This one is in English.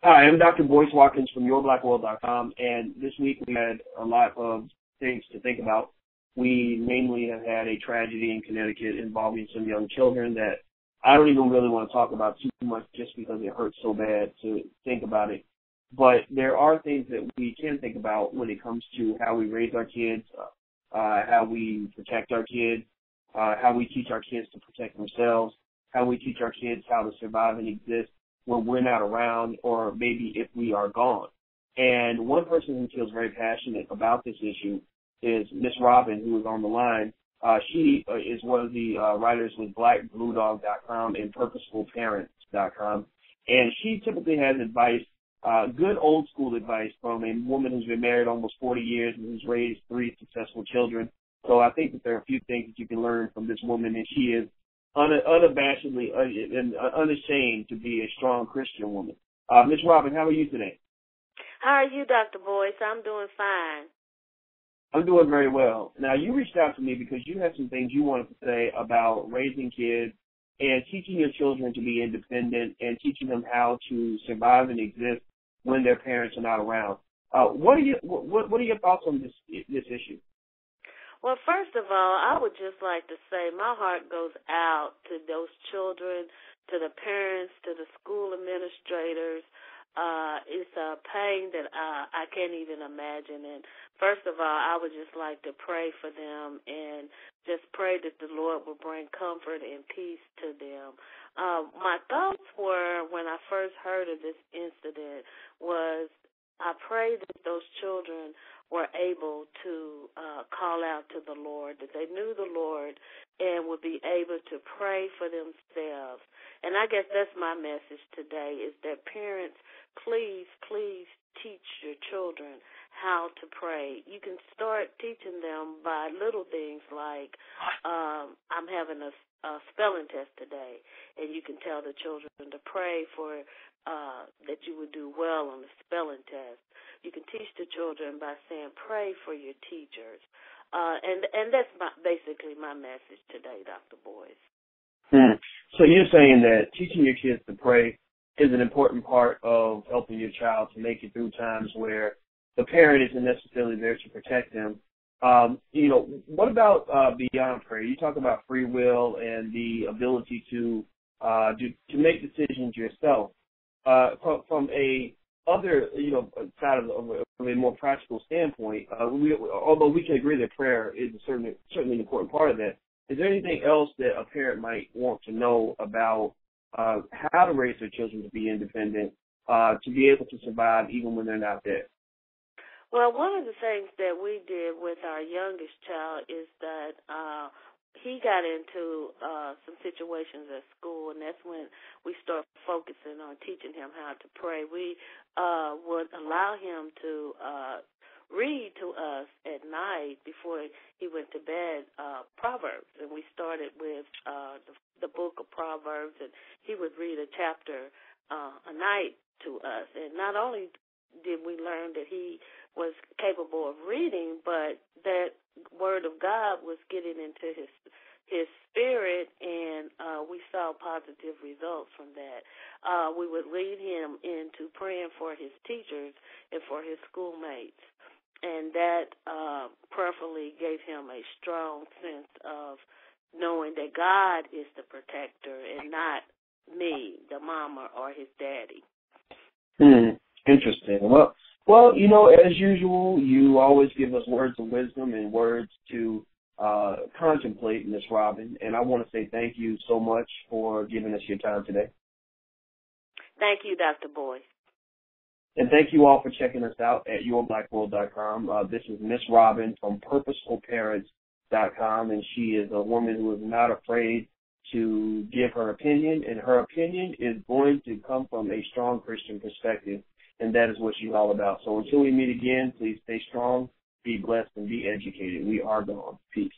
Hi, I'm Dr. Boyce Watkins from YourBlackWorld.com, and this week we had a lot of things to think about. We mainly have had a tragedy in Connecticut involving some young children that I don't even really want to talk about too much just because it hurts so bad to think about it. But there are things that we can think about when it comes to how we raise our kids, how we protect our kids, how we teach our kids to protect themselves, how we teach our kids how to survive and exist when we're not around, or maybe if we are gone. And one person who feels very passionate about this issue is Miss Robin, who is on the line. She is one of the writers with BlackBlueDog.com and PurposefulParents.com. And she typically has advice, good old school advice from a woman who's been married almost 40 years and who's raised 3 successful children. So I think that there are a few things that you can learn from this woman, and she is unabashedly and unashamed to be a strong Christian woman. Ms. Robin, how are you today? How are you, Dr. Boyce? I'm doing fine. I'm doing very well. Now, you reached out to me because you had some things you wanted to say about raising kids and teaching your children to be independent and teaching them how to survive and exist when their parents are not around. What are your thoughts on this issue? Well, first of all, I would just like to say my heart goes out to those children, to the parents, to the school administrators. It's a pain that I can't even imagine. And first of all, I would just like to pray for them and just pray that the Lord will bring comfort and peace to them. My thoughts were, when I first heard of this incident, was I prayed that those children were able to call out to the Lord, that they knew the Lord and would be able to pray for themselves. And I guess that's my message today, is that parents, please teach your children how to pray. You can start teaching them by little things like, I'm having a spelling test today, and you can tell the children to pray for that you would do well on the spelling test. You can teach the children by saying, pray for your teachers. And that's basically my message today, Dr. Boyce. So you're saying that teaching your kids to pray is an important part of helping your child to make it through times where the parent isn't necessarily there to protect them. What about beyond prayer? You talk about free will and the ability to make decisions yourself. From a other, side of a more practical standpoint, although we can agree that prayer is certainly an important part of that, is there anything else that a parent might want to know about how to raise their children to be independent, to be able to survive even when they're not there? Well, one of the things that we did with our youngest child is that he got into some situations at school, and that's when we started focusing on teaching him how to pray. We would allow him to read to us at night before he went to bed Proverbs, and we started with the book of Proverbs, and he would read a chapter a night to us. And not only did we learn that he was capable of reading, but that Word of God was getting into his spirit, and we saw positive results from that. We would lead him into praying for his teachers and for his schoolmates, and that prayerfully gave him a strong sense of knowing that God is the protector and not me, the mama, or his daddy. Interesting. Well, as usual, you always give us words of wisdom and words to contemplate, Ms. Robin, and I want to say thank you so much for giving us your time today. Thank you, Dr. Boyce. And thank you all for checking us out at YourBlackWorld.com. This is Miss Robin from PurposefulParents.com, and she is a woman who is not afraid to give her opinion, and her opinion is going to come from a strong Christian perspective. And that is what she's all about. So until we meet again, please stay strong, be blessed, and be educated. We are gone. Peace.